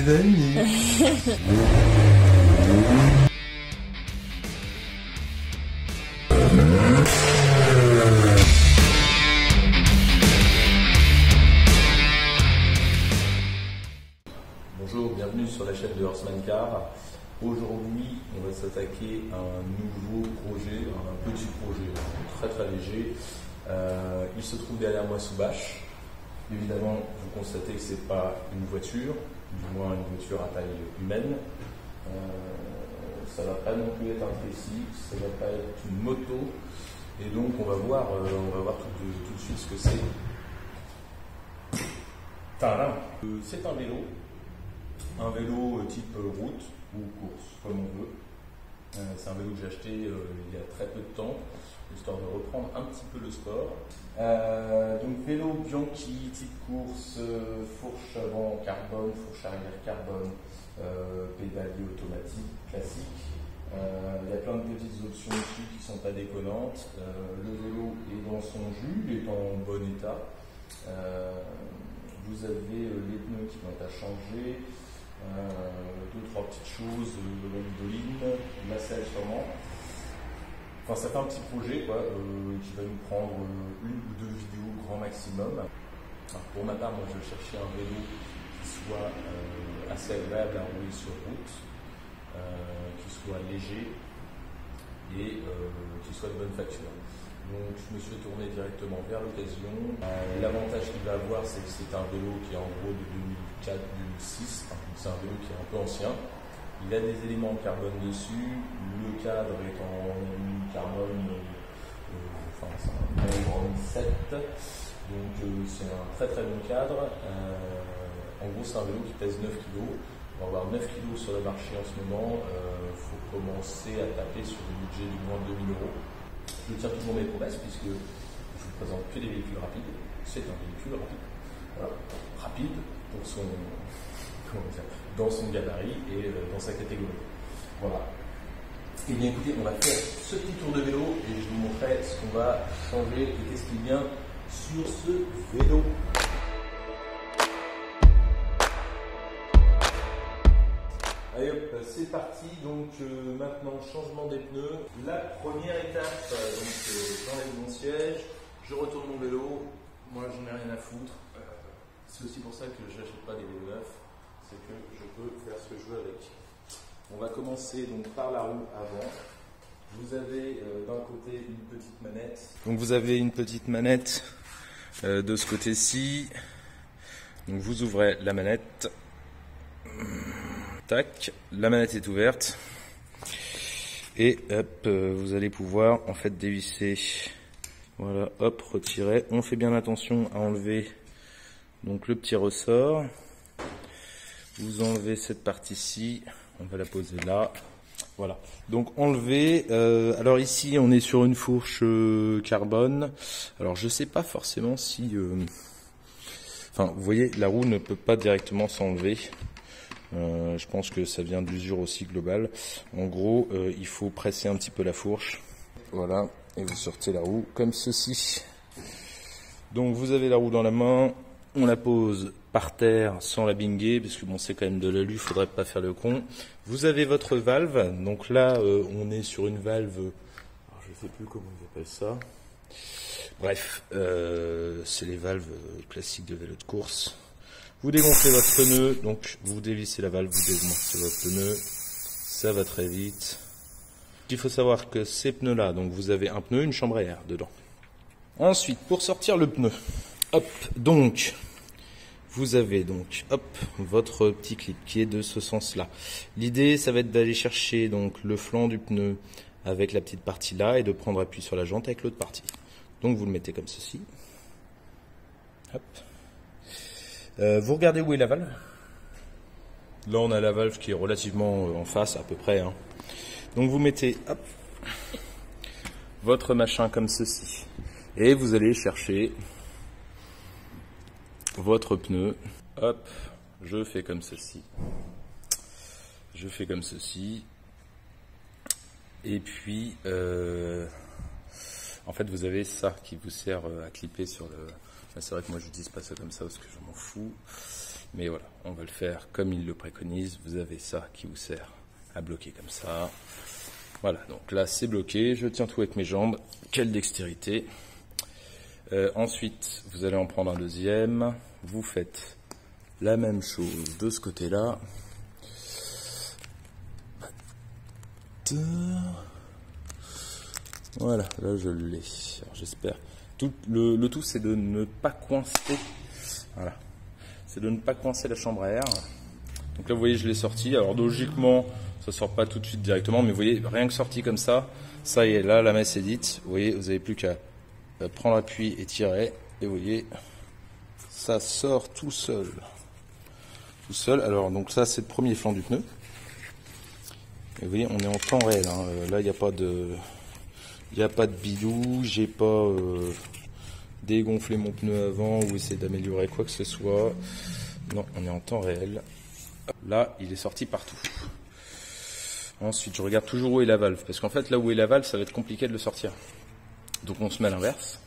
Vanille. Bonjour, bienvenue sur la chaîne de Horseman Car. Aujourd'hui, on va s'attaquer à un nouveau projet, un petit projet très très léger. Il se trouve derrière moi sous bâche. Évidemment, vous constatez que ce n'est pas une voiture, du moins une voiture à taille humaine. Ça ne va pas non plus être un tricycle, ça ne va pas être une moto. Et donc, on va voir tout de suite ce que c'est. C'est un vélo. Un vélo type route ou course, comme on veut. C'est un vélo que j'ai acheté il y a très peu de temps, histoire de reprendre un petit peu le sport. Donc vélo Bianchi, type course, fourche avant carbone, fourche arrière carbone, pédalier automatique, classique. Il y a plein de petites options ici qui sont pas déconnantes. Le vélo est dans son jus, il est en bon état. Vous avez les pneus qui vont être à changer. Deux, trois petites choses, l'olive, la selle sûrement. Enfin, ça fait un petit projet quoi, qui va nous prendre une ou deux vidéos grand maximum. Alors, pour ma part, moi je cherchais un vélo qui soit assez agréable à rouler sur route, qui soit léger et qui soit de bonne facture. Donc je me suis tourné directement vers l'occasion. L'avantage qu'il va avoir, c'est que c'est un vélo qui est en gros de 2004-2006, c'est un vélo qui est un peu ancien. Il a des éléments en carbone dessus, le cadre est en carbone, c'est un carbone 7, donc c'est un très très bon cadre. En gros c'est un vélo qui pèse 9 kg, on va avoir 9 kg sur le marché en ce moment, il faut commencer à taper sur un budget de moins de 2000 €. Je tiens toujours mes promesses puisque je vous présente que des véhicules rapides. C'est un véhicule rapide. Voilà. Rapide pour dans son gabarit et dans sa catégorie. Voilà. Et bien écoutez, on va faire ce petit tour de vélo et je vous montrerai ce qu'on va changer et qu'est-ce qui vient sur ce vélo. Allez hop, c'est parti. Donc maintenant, changement des pneus. La première étape, j'enlève mon siège, je retourne mon vélo. Moi, j'en ai rien à foutre. C'est aussi pour ça que je n'achète pas des vélos neufs. C'est que je peux faire ce que je veux avec. On va commencer donc par la roue avant. Vous avez d'un côté une petite manette. Donc vous avez une petite manette de ce côté-ci. Donc vous ouvrez la manette. Tac, la manette est ouverte et hop, vous allez pouvoir en fait dévisser. Voilà, hop, retirer. On fait bien attention à enlever donc le petit ressort. Vous enlevez cette partie-ci, on va la poser là. Voilà. Donc enlever. Alors ici, on est sur une fourche carbone. Alors je sais pas forcément si. Enfin, vous voyez, la roue ne peut pas directement s'enlever. Je pense que ça vient de l'usure aussi globale. En gros, il faut presser un petit peu la fourche. Voilà, et vous sortez la roue comme ceci. Donc vous avez la roue dans la main, on la pose par terre sans la binguer, parce que bon, c'est quand même de l'alu, il faudrait pas faire le con. Vous avez votre valve, donc là on est sur une valve, alors je sais plus comment ils appellent ça. Bref, c'est les valves classiques de vélo de course. Vous dégonflez votre pneu, donc vous dévissez la valve, vous dégonflez votre pneu, ça va très vite. Il faut savoir que ces pneus-là, donc vous avez un pneu, une chambre à air dedans. Ensuite, pour sortir le pneu, hop, donc vous avez donc hop votre petit clip qui est de ce sens-là. L'idée, ça va être d'aller chercher donc le flanc du pneu avec la petite partie là et de prendre appui sur la jante avec l'autre partie. Donc vous le mettez comme ceci. Hop. Vous regardez où est la valve. Là on a la valve qui est relativement en face à peu près. Hein. Donc vous mettez hop, votre machin comme ceci. Et vous allez chercher votre pneu. Hop, je fais comme ceci. Je fais comme ceci. Et puis, en fait vous avez ça qui vous sert à clipper sur le... C'est vrai que moi j'utilise pas ça comme ça parce que je m'en fous. Mais voilà, on va le faire comme il le préconise. Vous avez ça qui vous sert à bloquer comme ça. Voilà, donc là c'est bloqué, je tiens tout avec mes jambes. Quelle dextérité. Ensuite, vous allez en prendre un deuxième. Vous faites la même chose de ce côté-là. Voilà, là je l'ai. J'espère. Le tout, c'est de ne pas coincer. Voilà. C'est de ne pas coincer la chambre à air. Donc là, vous voyez, je l'ai sorti. Alors logiquement, ça sort pas tout de suite directement, mais vous voyez, rien que sorti comme ça y est, là, la messe est dite. Vous voyez, vous n'avez plus qu'à prendre appui et tirer. Et vous voyez, ça sort tout seul. Tout seul. Alors, donc ça, c'est le premier flanc du pneu. Et vous voyez, on est en temps réel. Hein. Là, il n'y a pas de... Il n'y a pas de bidou, j'ai pas dégonflé mon pneu avant ou essayé d'améliorer quoi que ce soit. Non, on est en temps réel. Là, il est sorti partout. Ensuite, je regarde toujours où est la valve, parce qu'en fait, là où est la valve, ça va être compliqué de le sortir. Donc on se met à l'inverse.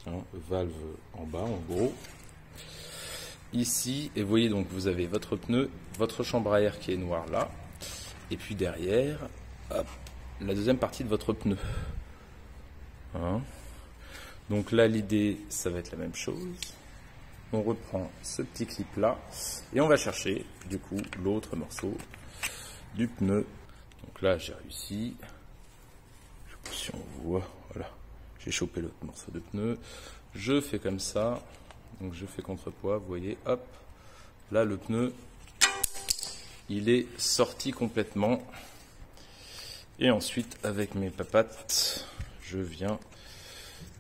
Hein, valve en bas, en gros. Ici, et vous voyez donc, vous avez votre pneu, votre chambre à air qui est noire là. Et puis derrière, hop, la deuxième partie de votre pneu. Hein. Donc là, l'idée, ça va être la même chose. On reprend ce petit clip là et on va chercher du coup l'autre morceau du pneu. Donc là, j'ai réussi. Je sais pas si on voit. Voilà, j'ai chopé l'autre morceau de pneu. Je fais comme ça. Donc je fais contrepoids. Vous voyez, hop. Là, le pneu, il est sorti complètement. Et ensuite, avec mes papates, je viens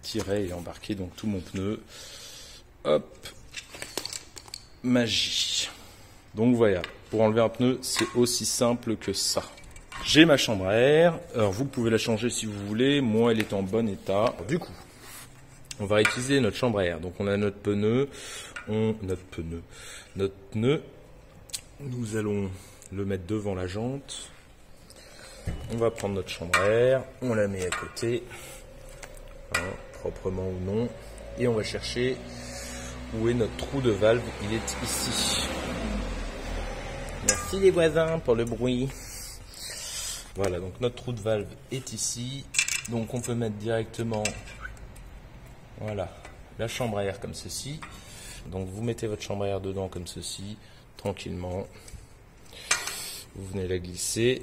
tirer et embarquer donc tout mon pneu. Hop, magie. Donc voilà, pour enlever un pneu, c'est aussi simple que ça. J'ai ma chambre à air. Alors vous pouvez la changer si vous voulez. Moi, elle est en bon état. Du coup, on va utiliser notre chambre à air. Donc on a notre pneu. Notre pneu. Nous allons le mettre devant la jante. On va prendre notre chambre à air, on la met à côté, hein, proprement ou non, et on va chercher où est notre trou de valve. Il est ici. Merci les voisins pour le bruit. Voilà, donc notre trou de valve est ici. Donc on peut mettre directement, voilà, la chambre à air comme ceci. Donc vous mettez votre chambre à air dedans comme ceci, tranquillement. Vous venez la glisser.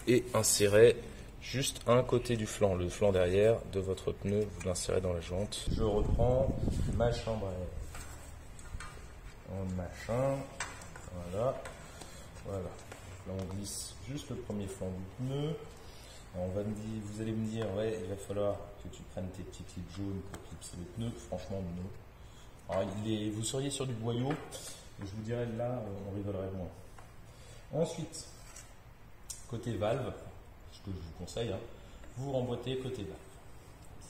Et insérez juste un côté du flanc, le flanc derrière de votre pneu, vous l'insérez dans la jante. Je reprends ma chambre à air en machin, voilà, voilà. Là on glisse juste le premier flanc du pneu. Alors vous allez me dire, ouais, il va falloir que tu prennes tes petits clips jaunes pour clipser le pneu. Franchement, non. Alors, vous seriez sur du boyau, et je vous dirais là, on rigolerait moins. Ensuite, côté valve, ce que je vous conseille, hein, vous remboîtez côté valve.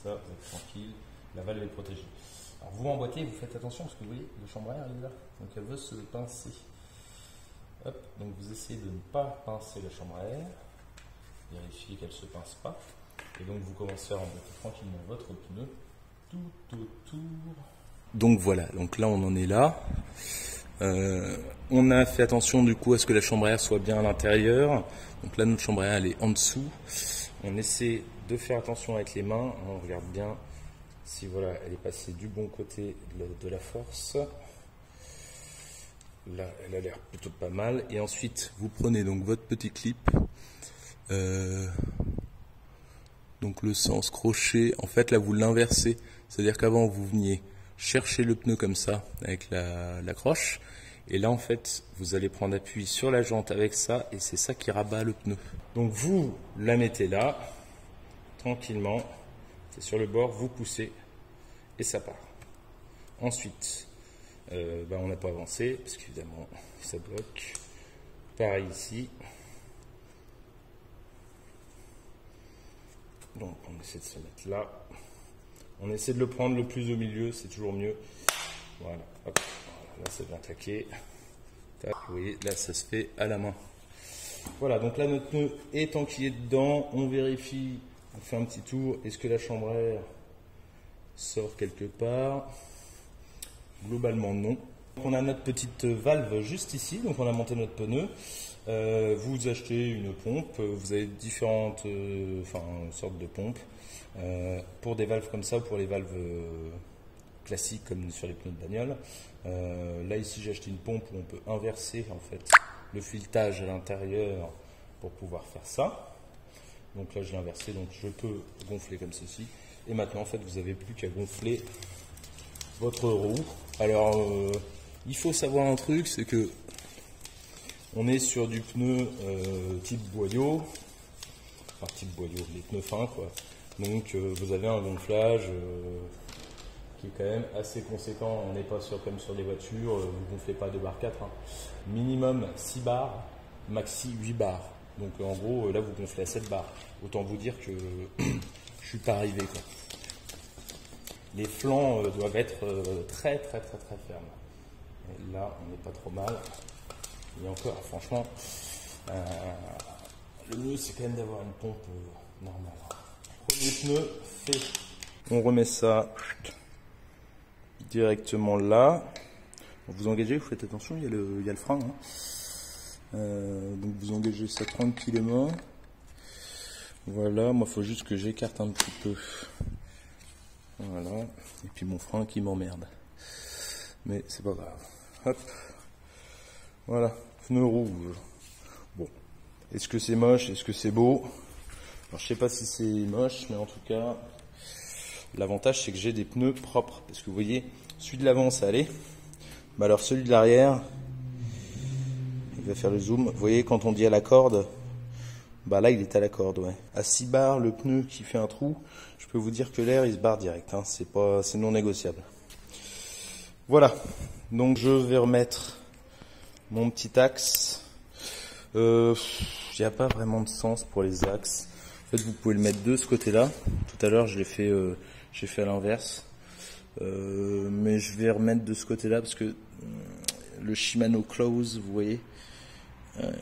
Ça, vous êtes tranquille, la valve est protégée. Alors vous remboîtez, vous faites attention parce que vous voyez, le chambre à air elle est là, donc elle veut se pincer. Hop, donc vous essayez de ne pas pincer la chambre à air, vérifiez qu'elle ne se pince pas, et donc vous commencez à remboîter tranquillement votre pneu tout autour. Donc voilà, donc là on en est là. On a fait attention du coup à ce que la chambre à air soit bien à l'intérieur. Donc là notre chambre à air elle est en dessous. On essaie de faire attention avec les mains. On regarde bien si voilà elle est passée du bon côté de la force. Là elle a l'air plutôt pas mal. Et ensuite vous prenez donc votre petit clip. Donc le sens crochet. En fait là vous l'inversez. C'est-à-dire qu'avant vous veniez chercher le pneu comme ça avec la croche. Et là, en fait, vous allez prendre appui sur la jante avec ça et c'est ça qui rabat le pneu. Donc, vous la mettez là, tranquillement, c'est sur le bord, vous poussez et ça part. Ensuite, on n'a pas avancé parce qu'évidemment, ça bloque. Pareil ici. Donc, on essaie de se mettre là. On essaie de le prendre le plus au milieu, c'est toujours mieux. Voilà, hop. Là, c'est bien taqué. Tac, vous voyez, là, ça se fait à la main. Voilà, donc là, notre pneu est enquillé dedans. On vérifie, on fait un petit tour. Est-ce que la chambre à air sort quelque part? Globalement, non. On a notre petite valve juste ici, donc on a monté notre pneu. Vous achetez une pompe, vous avez différentes sortes de pompes. Pour des valves comme ça, ou pour les valves classiques comme sur les pneus de bagnole. Là ici j'ai acheté une pompe où on peut inverser en fait le filetage à l'intérieur pour pouvoir faire ça. Donc là je l'ai inversé, donc je peux gonfler comme ceci. Et maintenant en fait vous n'avez plus qu'à gonfler votre roue. Alors il faut savoir un truc, c'est que on est sur du pneu type boyau, enfin type boyau, les pneus fins quoi. Donc vous avez un gonflage qui est quand même assez conséquent. On n'est pas comme sur des voitures, vous ne gonflez pas 2 bar 4, hein. Minimum 6 bars, maxi 8 bars. Donc en gros là vous gonflez à 7 bars. Autant vous dire que je suis pas arrivé quoi. Les flancs doivent être très fermes. Et là on n'est pas trop mal. Et encore franchement le mieux c'est quand même d'avoir une pompe normale. Premier pneu fait. On remet ça directement là. Vous engagez, vous faites attention, il y a le frein. Hein. Donc vous engagez ça tranquillement. Voilà, moi il faut juste que j'écarte un petit peu. Voilà. Et puis mon frein qui m'emmerde. Mais c'est pas grave. Hop. Voilà, pneu rouge. Bon. Est-ce que c'est moche? Est-ce que c'est beau? Alors je sais pas si c'est moche, mais en tout cas, l'avantage c'est que j'ai des pneus propres. Parce que vous voyez, celui de l'avant ça allait. Bah alors celui de l'arrière, il va faire le zoom. Vous voyez, quand on dit à la corde, bah là il est à la corde, ouais. À 6 bars, le pneu qui fait un trou, je peux vous dire que l'air il se barre direct. Hein. C'est non négociable. Voilà. Donc je vais remettre mon petit axe. Il n'y a pas vraiment de sens pour les axes. En fait, vous pouvez le mettre de ce côté-là. Tout à l'heure, j'ai fait à l'inverse. Mais je vais remettre de ce côté-là parce que le Shimano Close, vous voyez,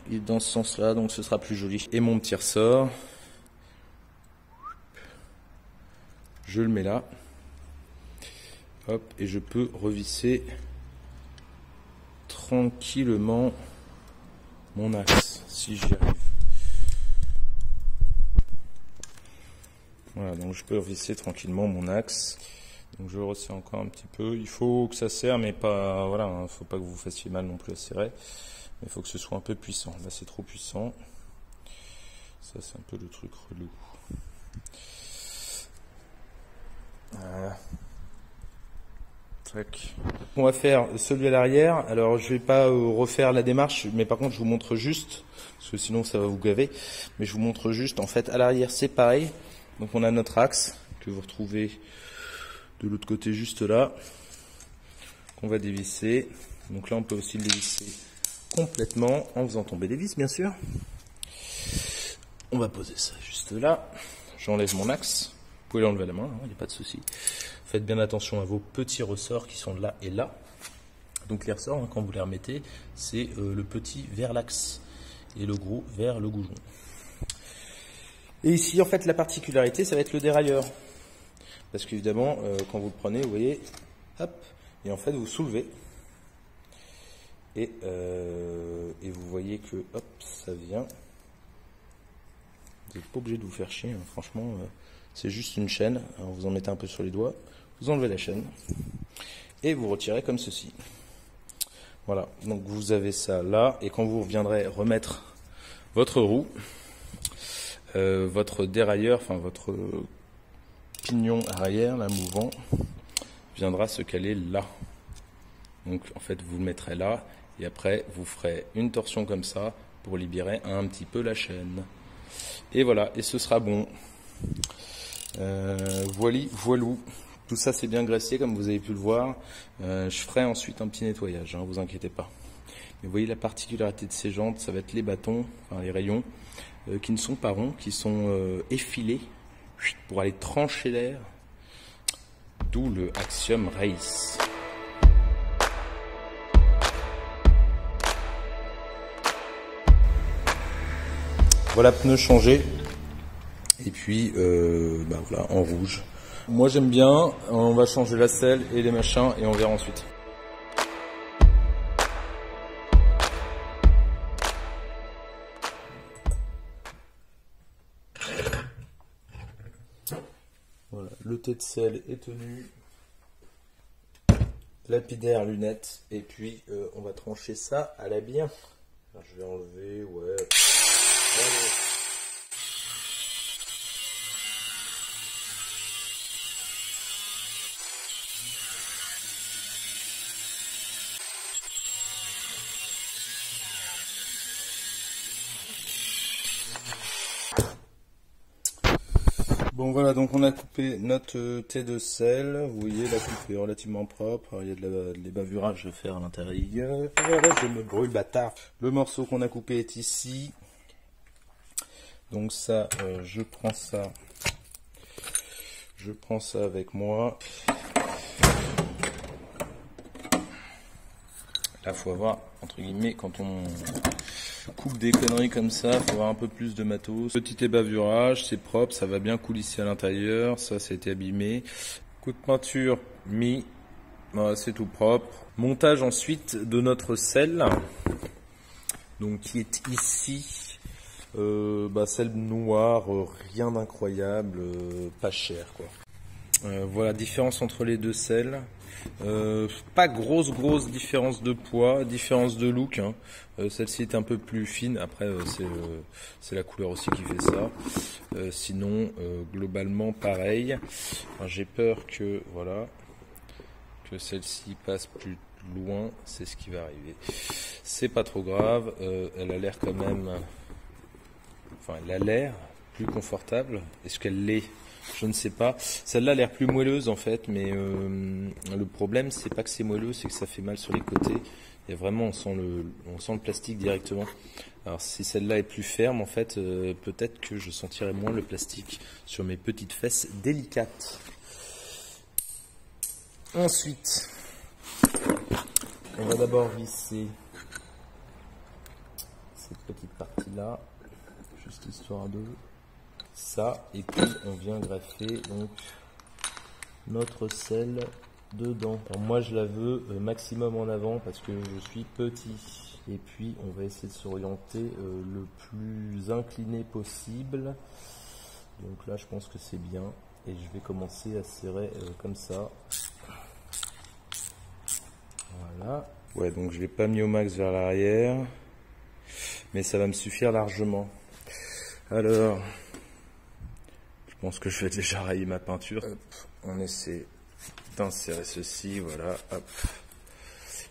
il est dans ce sens-là, donc ce sera plus joli. Et mon petit ressort, je le mets là. Hop, et je peux revisser tranquillement mon axe, si j'y arrive. Voilà, donc je peux revisser tranquillement mon axe. Donc je le resserre encore un petit peu. Il faut que ça serre, mais pas, voilà, hein, faut pas que vous fassiez mal non plus à serrer. Mais il faut que ce soit un peu puissant. Là, c'est trop puissant. Ça, c'est un peu le truc relou. Voilà. Tac. On va faire celui à l'arrière. Alors, je vais pas refaire la démarche, mais par contre, je vous montre juste, parce que sinon, ça va vous gaver. Mais je vous montre juste. En fait, à l'arrière, c'est pareil. Donc, on a notre axe que vous retrouvez de l'autre côté juste là, qu'on va dévisser. Donc là on peut aussi le dévisser complètement en faisant tomber les vis bien sûr. On va poser ça juste là. J'enlève mon axe. Vous pouvez l'enlever à la main, il n'y a pas de souci. Faites bien attention à vos petits ressorts qui sont là et là. Donc les ressorts, hein, quand vous les remettez, c'est le petit vers l'axe et le gros vers le goujon. Et ici en fait la particularité ça va être le dérailleur. Parce qu'évidemment, quand vous le prenez, vous voyez, hop, et en fait, vous soulevez. Et vous voyez que, hop, ça vient. Vous n'êtes pas obligé de vous faire chier, hein, franchement, c'est juste une chaîne. Alors, vous en mettez un peu sur les doigts, vous enlevez la chaîne, et vous retirez comme ceci. Voilà, donc vous avez ça là, et quand vous reviendrez remettre votre roue, votre dérailleur, enfin votre pignon arrière, là, mouvant, viendra se caler là. Donc en fait vous le mettrez là et après vous ferez une torsion comme ça pour libérer un petit peu la chaîne. Et voilà, et ce sera bon. Voilou. Tout ça c'est bien graissé comme vous avez pu le voir. Je ferai ensuite un petit nettoyage, hein, vous inquiétez pas. Mais vous voyez la particularité de ces jantes, ça va être les bâtons, enfin les rayons, qui ne sont pas ronds, qui sont effilés pour aller trancher l'air, d'où le Axiom Race. Voilà, pneu changé, et puis voilà, en rouge. Moi j'aime bien, on va changer la selle et les machins et on verra ensuite. T de selle est tenu. Lapidaire, lunettes, et puis on va trancher ça à la bien. Alors, je vais enlever, ouais. Allez. Bon voilà, donc on a coupé notre thé de sel. Vous voyez, la coupe est relativement propre. Alors, il y a des bavurages à faire à l'intérieur. Voilà, je me brûle, bâtard. Le morceau qu'on a coupé est ici. Donc ça, je prends ça. Je prends ça avec moi. Là, faut avoir, entre guillemets, quand on coupe des conneries comme ça, faut avoir un peu plus de matos. Petit ébavurage, c'est propre, ça va bien coulisser à l'intérieur. Ça, ça a été abîmé. Coup de peinture mis. Voilà, c'est tout propre. Montage ensuite de notre selle. Donc, qui est ici. Selle noire, rien d'incroyable, pas cher, quoi. Voilà, différence entre les deux selles. Pas grosse différence de poids, différence de look, hein. Celle-ci est un peu plus fine, après c'est la couleur aussi qui fait ça. Sinon globalement pareil. J'ai peur que voilà que celle-ci passe plus loin, c'est ce qui va arriver. C'est pas trop grave, elle a l'air quand même, enfin elle a l'air plus confortable. Est-ce qu'elle l'est? Je ne sais pas. Celle-là a l'air plus moelleuse en fait, mais le problème c'est pas que c'est moelleux, c'est que ça fait mal sur les côtés. Et vraiment on sent le plastique directement. Alors si celle-là est plus ferme en fait, peut-être que je sentirai moins le plastique sur mes petites fesses délicates. Ensuite, on va d'abord visser cette petite partie-là, juste histoire de ça, et puis on vient greffer donc notre selle dedans. Alors moi je la veux maximum en avant parce que je suis petit, et puis on va essayer de s'orienter le plus incliné possible. Donc là je pense que c'est bien, et je vais commencer à serrer comme ça. Voilà. Ouais, donc je l'ai pas mis au max vers l'arrière, mais ça va me suffire largement. Alors je pense que je vais déjà rayer ma peinture. Hop, on essaie d'insérer ceci, voilà, hop.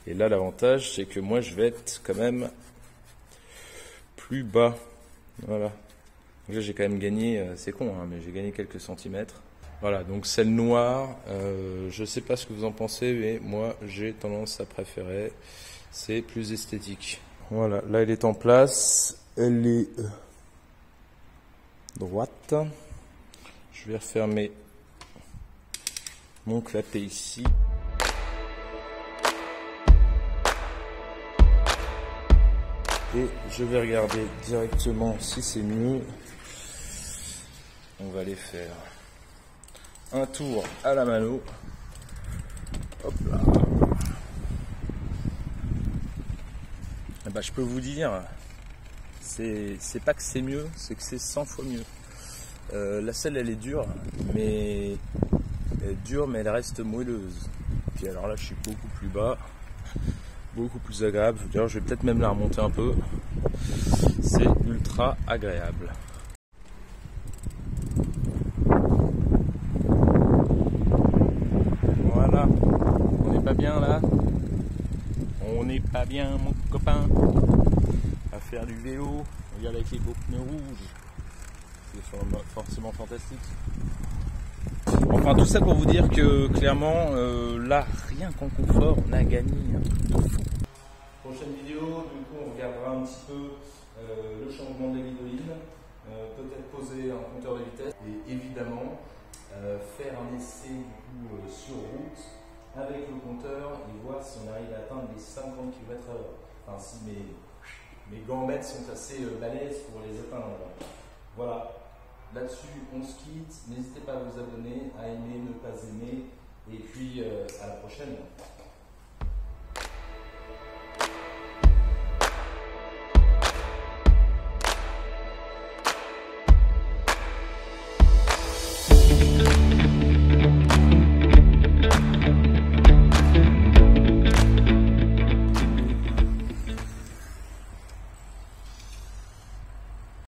Et là, l'avantage, c'est que moi, je vais être quand même plus bas. Voilà. Donc là, j'ai quand même gagné, c'est con, hein, mais j'ai gagné quelques centimètres. Voilà, donc celle noire, je sais pas ce que vous en pensez, mais moi, j'ai tendance à préférer. C'est plus esthétique. Voilà, là, elle est en place. Elle est droite. Je vais refermer mon clapet ici. Et je vais regarder directement si c'est mieux. On va aller faire un tour à la mano. Hop là. Et bah, je peux vous dire, c'est pas que c'est mieux, c'est que c'est 100 fois mieux. La selle elle est dure, mais elle reste moelleuse. Puis alors là je suis beaucoup plus bas, beaucoup plus agréable. D'ailleurs je vais peut-être même la remonter un peu. C'est ultra agréable. Voilà, on n'est pas bien là. On n'est pas bien mon copain. À faire du vélo. Regarde avec les beaux pneus rouges. C'est forcément fantastique. Enfin tout ça pour vous dire que clairement là rien qu'en confort on a gagné un truc de fou. Prochaine vidéo, du coup on regardera un petit peu le changement des guidolines, peut-être poser un compteur de vitesse et évidemment faire un essai du coup sur route avec le compteur et voir si on arrive à atteindre les 50 km/h. Enfin si mes gambettes sont assez balèzes pour les atteindre. Voilà. Là-dessus, on se quitte. N'hésitez pas à vous abonner, à aimer, ne pas aimer. Et puis, à la prochaine.